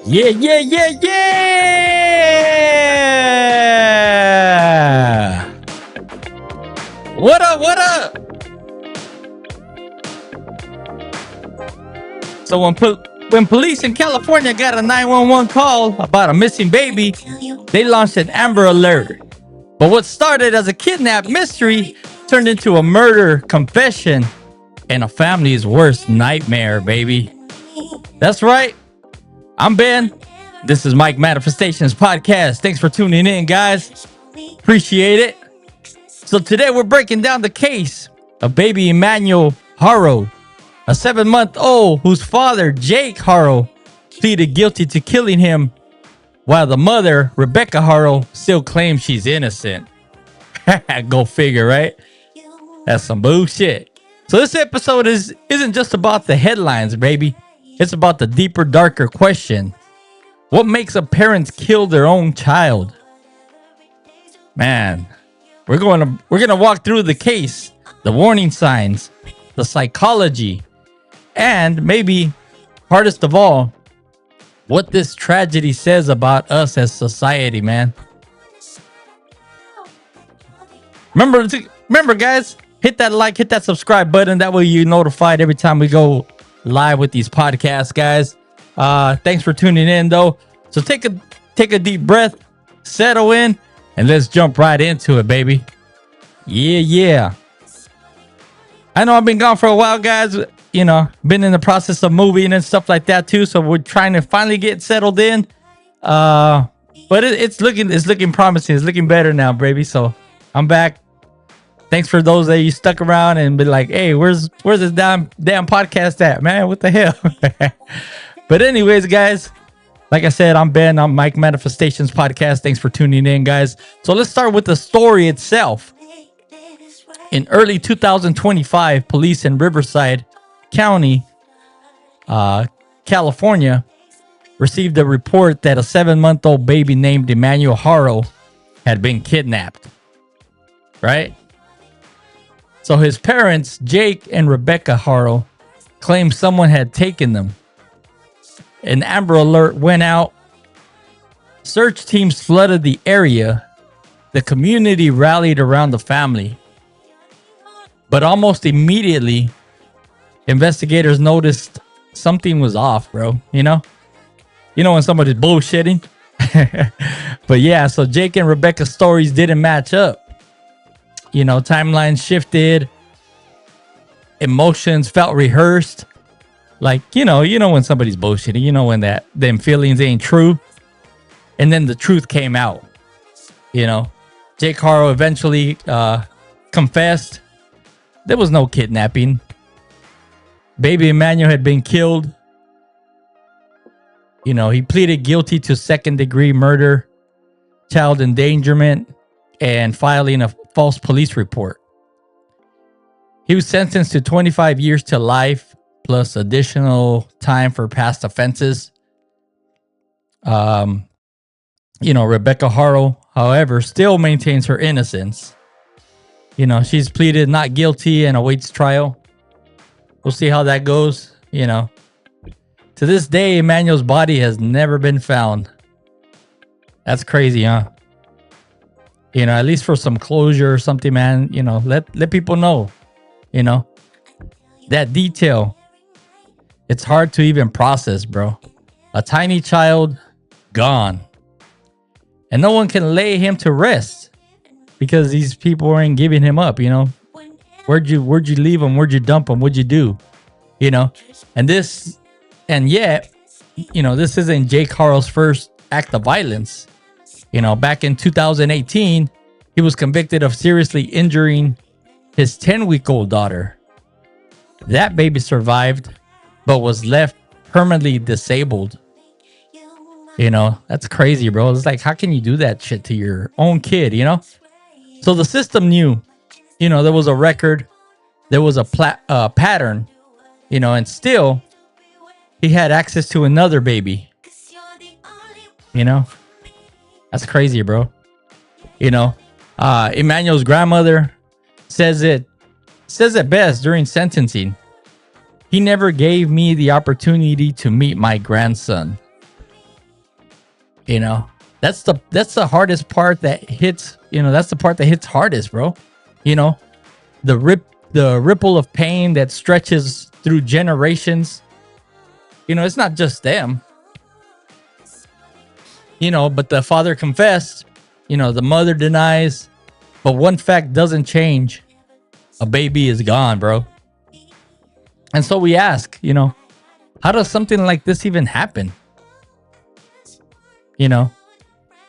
Yeah, yeah, yeah, yeah! What up, what up? So when police in California got a 911 call about a missing baby, they launched an Amber Alert. But what started as a kidnap mystery turned into a murder confession and a family's worst nightmare, baby. That's right. I'm Ben. This is Mike Manifestations Podcast. Thanks for tuning in, guys. Appreciate it. So today we're breaking down the case of Baby Emmanuel Haro, a 7-month-old whose father, Jake Haro, pleaded guilty to killing him, while the mother, Rebecca Haro, still claims she's innocent. Go figure, right? That's some bullshit. So this episode isn't just about the headlines, baby. It's about the deeper, darker question. What makes a parent kill their own child? Man, we're gonna walk through the case, the warning signs, the psychology, and maybe hardest of all, what this tragedy says about us as society, man. Remember, guys, hit that like, hit that subscribe button. That way you're notified every time we go live with these podcasts, guys. Thanks for tuning in, though. So take a deep breath, settle in, and let's jump right into it, baby. Yeah. I know I've been gone for a while, guys. You know, been in the process of moving and stuff like that too. So we're trying to finally get settled in. But it's looking promising. It's looking better now, baby. So I'm back. Thanks for those that you stuck around and been like, hey, where's this damn podcast at, man? What the hell? But anyways, guys, like I said, I'm Ben. I'm Mike Manifestations Podcast. Thanks for tuning in, guys. So let's start with the story itself. In early 2025, police in Riverside County, California, received a report that a 7-month-old baby named Emmanuel Haro had been kidnapped. Right? So his parents, Jake and Rebecca Haro, claimed someone had taken them. An Amber Alert went out. Search teams flooded the area. The community rallied around the family. But almost immediately, investigators noticed something was off, bro. You know when somebody's bullshitting? But yeah, so Jake and Rebecca's stories didn't match up. You know, timelines shifted. Emotions felt rehearsed. Like, you know when somebody's bullshitting, you know when them feelings ain't true. And then the truth came out. You know, Jake Haro eventually confessed. There was no kidnapping. Baby Emmanuel had been killed. You know, he pleaded guilty to 2nd-degree murder, child endangerment, and filing a false police report. He was sentenced to 25 years to life, plus additional time for past offenses. Rebecca Haro, however, still maintains her innocence. You know, she's pleaded not guilty and awaits trial. We'll see how that goes. You know, to this day, Emmanuel's body has never been found. That's crazy, huh? You know, at least for some closure or something, man. You know, let people know. You know, that detail. It's hard to even process, bro. A tiny child gone, and no one can lay him to rest because these people aren't giving him up. You know, where'd you leave him? Where'd you dump him? What'd you do? You know, and yet, you know, this isn't Jake Haro's first act of violence. You know, back in 2018, he was convicted of seriously injuring his 10-week-old daughter. That baby survived, but was left permanently disabled. You know, that's crazy, bro. It's like, how can you do that shit to your own kid, you know? So the system knew, you know, there was a record, there was a pattern, you know, and still he had access to another baby. You know, that's crazy, bro. You know, Emmanuel's grandmother says it best during sentencing. He never gave me the opportunity to meet my grandson. You know, that's the hardest part that hits. You know, that's the part that hits hardest, bro. You know, the ripple of pain that stretches through generations. You know, it's not just them. You know, but the father confessed. You know, the mother denies. But one fact doesn't change. A baby is gone, bro. And so we ask, you know, how does something like this even happen? You know,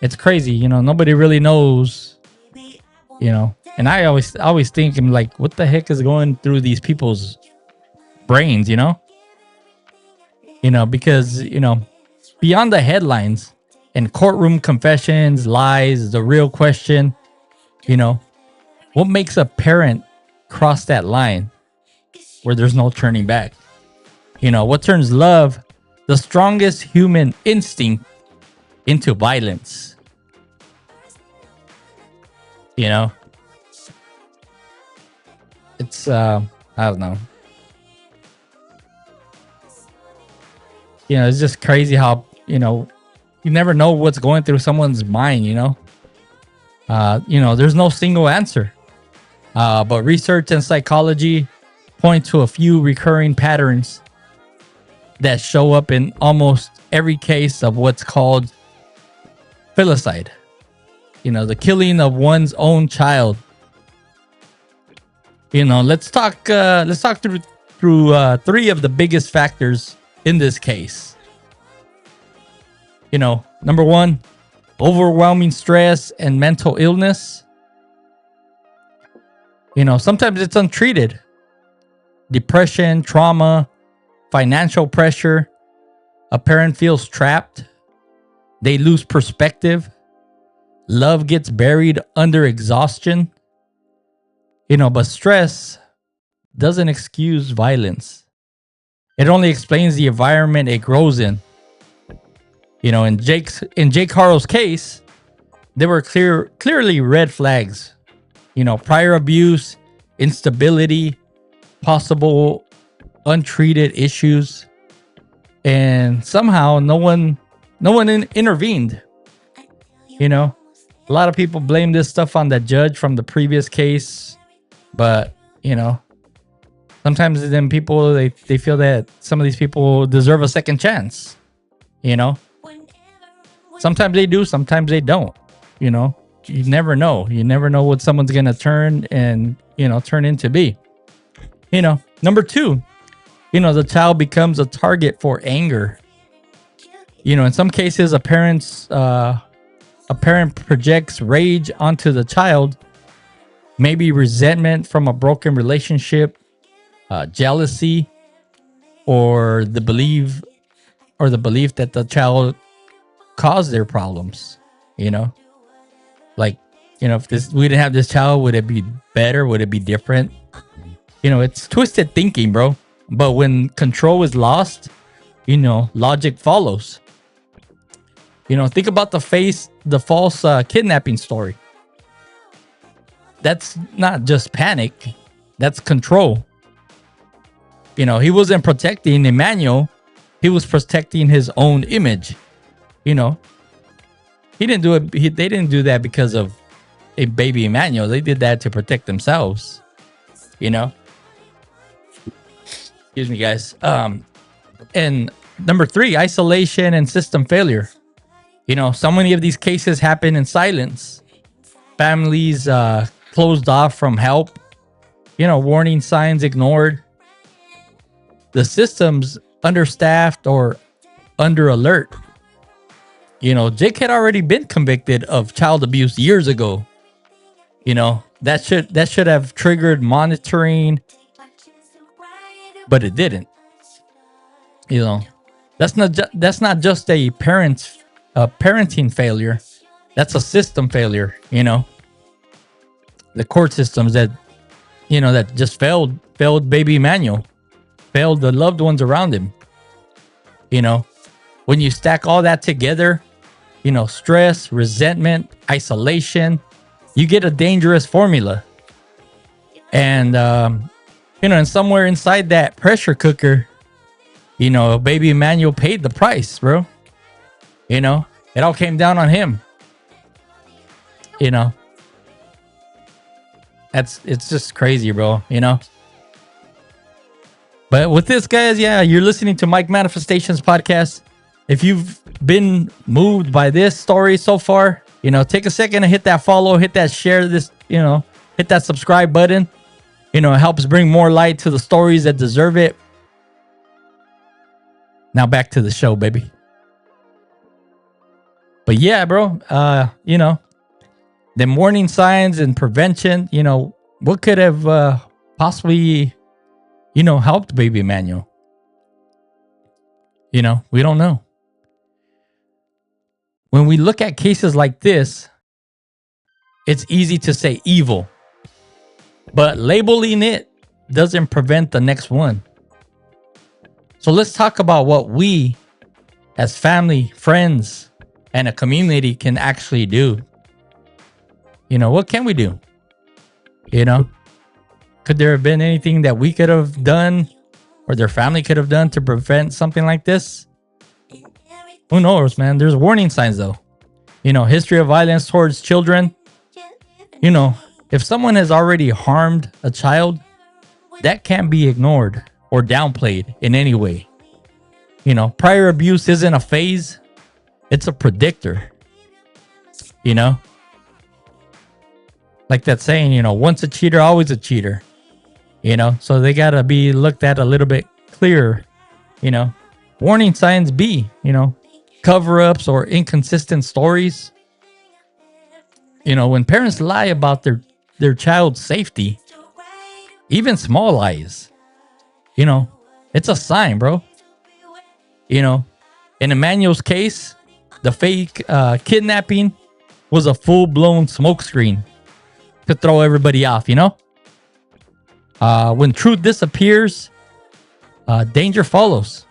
it's crazy. You know, nobody really knows. You know, and I always think, I'm like, what the heck is going through these people's brains? You know, because beyond the headlines and courtroom confessions, lies, the real question, you know, what makes a parent cross that line where there's no turning back? You know, what turns love, the strongest human instinct, into violence? You know, it's I don't know. You know, it's just crazy how, you never know what's going through someone's mind, there's no single answer. But research and psychology point to a few recurring patterns that show up in almost every case of what's called filicide. You know, the killing of one's own child. You know, let's talk through three of the biggest factors in this case. You know, number one, overwhelming stress and mental illness. You know, sometimes it's untreated. Depression, trauma, financial pressure. A parent feels trapped. They lose perspective. Love gets buried under exhaustion. You know, but stress doesn't excuse violence. It only explains the environment it grows in. You know, in Jake Harrow's case, there were clearly red flags. You know, prior abuse, instability, possible untreated issues, and somehow no one intervened. You know, a lot of people blame this stuff on the judge from the previous case, but you know, sometimes then people they feel that some of these people deserve a second chance. You know, sometimes they do, sometimes they don't. You know, you never know. You never know what someone's gonna turn into be. You know, number two, you know, the child becomes a target for anger. You know, in some cases, a parent projects rage onto the child, maybe resentment from a broken relationship, jealousy, or the belief that the child caused their problems. You know, like, you know, if we didn't have this child, would it be better? Would it be different? You know, it's twisted thinking, bro. But when control is lost, you know, logic follows. You know, think about the false kidnapping story. That's not just panic. That's control. You know, he wasn't protecting Emmanuel. He was protecting his own image. You know, he didn't do it. They didn't do that because of a baby Emmanuel. They did that to protect themselves. You know. Excuse me, guys. And number three, isolation and system failure. You know, so many of these cases happen in silence. Families closed off from help. You know, warning signs ignored. The system's understaffed or under alert. You know, Jake had already been convicted of child abuse years ago. You know, that should have triggered monitoring, but it didn't. You know, that's not just a parenting failure. That's a system failure. You know, the court systems that just failed baby Emmanuel, failed the loved ones around him. You know, when you stack all that together, you know, stress, resentment, isolation, you get a dangerous formula. And And somewhere inside that pressure cooker, baby Emmanuel paid the price, bro. It all came down on him. It's just crazy, bro. But with this, guys, yeah, you're listening to Mike Manifestations podcast. If you've been moved by this story so far, take a second and hit that follow, hit that share, hit that subscribe button. It helps bring more light to the stories that deserve it. Now back to the show, baby. But yeah, bro, the warning signs and prevention, what could have possibly, helped baby Emmanuel? We don't know. When we look at cases like this, it's easy to say evil, but labeling it doesn't prevent the next one. So let's talk about what we as family, friends, and a community can actually do. What can we do? Could there have been anything that we could have done or their family could have done to prevent something like this? Who knows, man? There's warning signs, though. History of violence towards children. If someone has already harmed a child, that can't be ignored or downplayed in any way. Prior abuse isn't a phase. It's a predictor. Like that saying, once a cheater, always a cheater. So they got to be looked at a little bit clearer. Warning signs be, cover-ups or inconsistent stories. When parents lie about their child's safety, even small lies, it's a sign, bro. In Emmanuel's case, the fake kidnapping was a full-blown smokescreen to throw everybody off, when truth disappears, danger follows.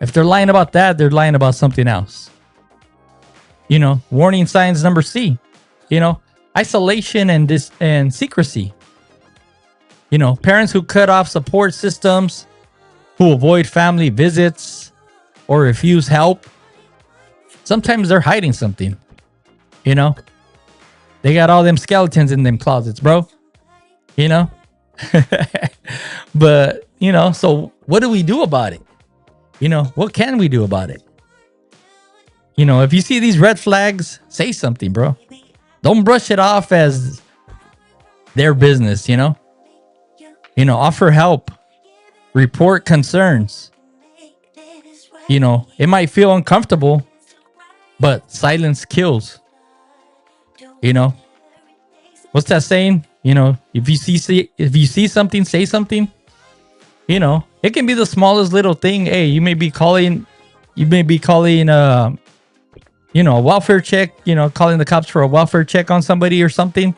If they're lying about that, they're lying about something else. Warning signs number C, isolation and secrecy. Parents who cut off support systems, who avoid family visits or refuse help. Sometimes they're hiding something. They got all them skeletons in them closets, bro. But, so what do we do about it? What can we do about it? If you see these red flags, say something, bro. Don't brush it off as their business, offer help, report concerns. It might feel uncomfortable, but silence kills. What's that saying? If you see something, say something. It can be the smallest little thing. Hey, you may be calling a welfare check, calling the cops for a welfare check on somebody or something.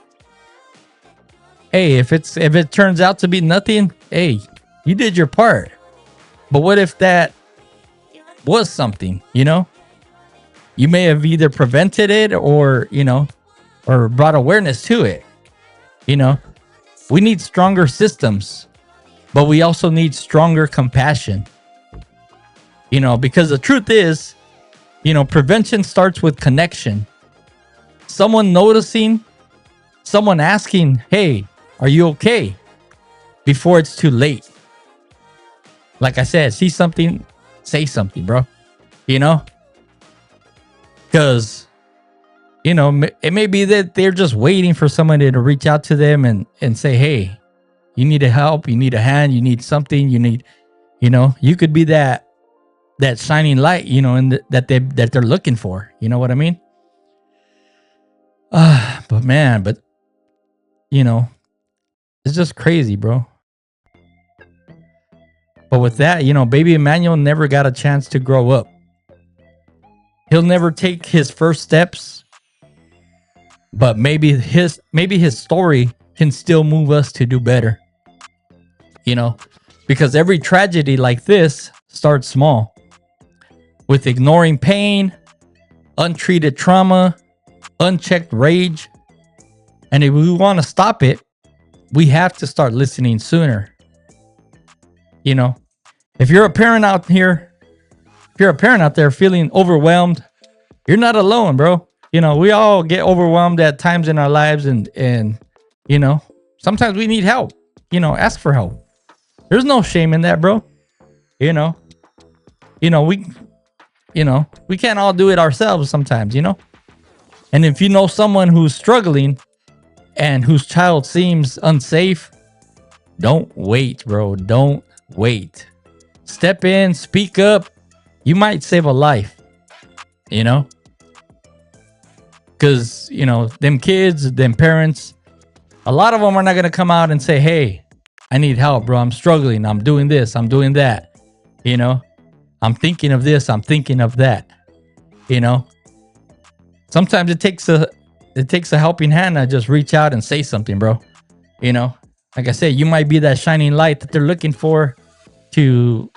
Hey, if it turns out to be nothing, hey, you did your part. But what if that was something, You may have either prevented it or brought awareness to it. We need stronger systems, but we also need stronger compassion. Because the truth is, prevention starts with connection. Someone noticing, someone asking, hey, are you okay? Before it's too late. Like I said, see something, say something, bro. Because, it may be that they're just waiting for somebody to reach out to them and say, hey, you need help, you need a hand, you need something, you need, you could be that shining light, that they're looking for. You know what I mean? But it's just crazy, bro. But with that, baby Emmanuel never got a chance to grow up. He'll never take his first steps, but maybe his story can still move us to do better. Because every tragedy like this starts small, with ignoring pain, untreated trauma, unchecked rage. And if we want to stop it, we have to start listening sooner. You know, if you're a parent out here, if you're a parent out there feeling overwhelmed, you're not alone, bro. You know, we all get overwhelmed at times in our lives, and you know, sometimes we need help. You know, ask for help. There's no shame in that, bro. You know, we we can't all do it ourselves sometimes, you know. And if you know someone who's struggling and whose child seems unsafe, don't wait, bro. Don't wait. Step in, speak up. You might save a life, you know? Because, you know, them kids, them parents, a lot of them are not going to come out and say, hey, I need help, bro. I'm struggling. I'm doing this. I'm doing that. You know, I'm thinking of this. I'm thinking of that. You know, sometimes it takes a helping hand to just reach out and say something, bro. You know, like I said, you might be that shining light that they're looking for to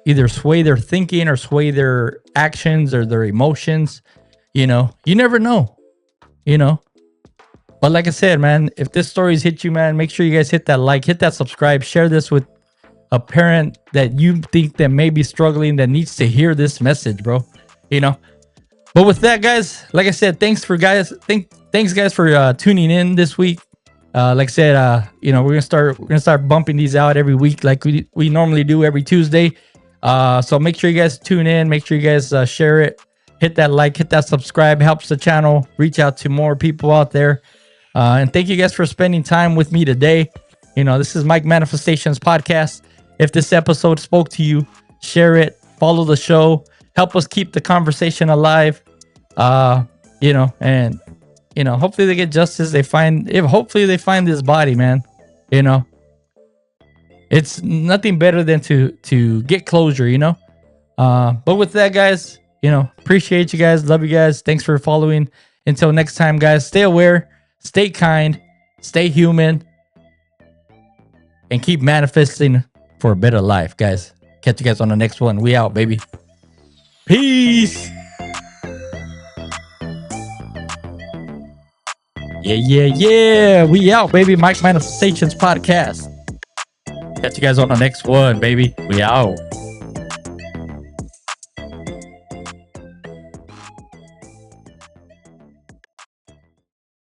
either sway their thinking or sway their actions or their emotions. You know, you never know, you know. But like I said, man, if this story's hit you, man, make sure you guys hit that like, hit that subscribe, share this with a parent that you think that may be struggling, that needs to hear this message, bro. You know. But with that, guys, like I said, thanks guys for tuning in this week. Like I said, you know, we're gonna start bumping these out every week, like we normally do every Tuesday. So make sure you guys tune in. Make sure you guys share it. Hit that like, hit that subscribe. Helps the channel reach out to more people out there. And thank you guys for spending time with me today. You know, this is Mike Manifestations Podcast. If this episode spoke to you, share it. Follow the show. Help us keep the conversation alive. You know, and you know, hopefully they get justice. Hopefully they find this body, man. You know, it's nothing better than to get closure, you know. But with that, guys, you know, appreciate you guys. Love you guys. Thanks for following. Until next time, guys, stay aware, stay kind, stay human, and keep manifesting for a better life, guys. Catch you guys on the next one. We out, baby. Peace. Yeah. We out, baby. Mike Manifestations Podcast. Catch you guys on the next one, baby. We out.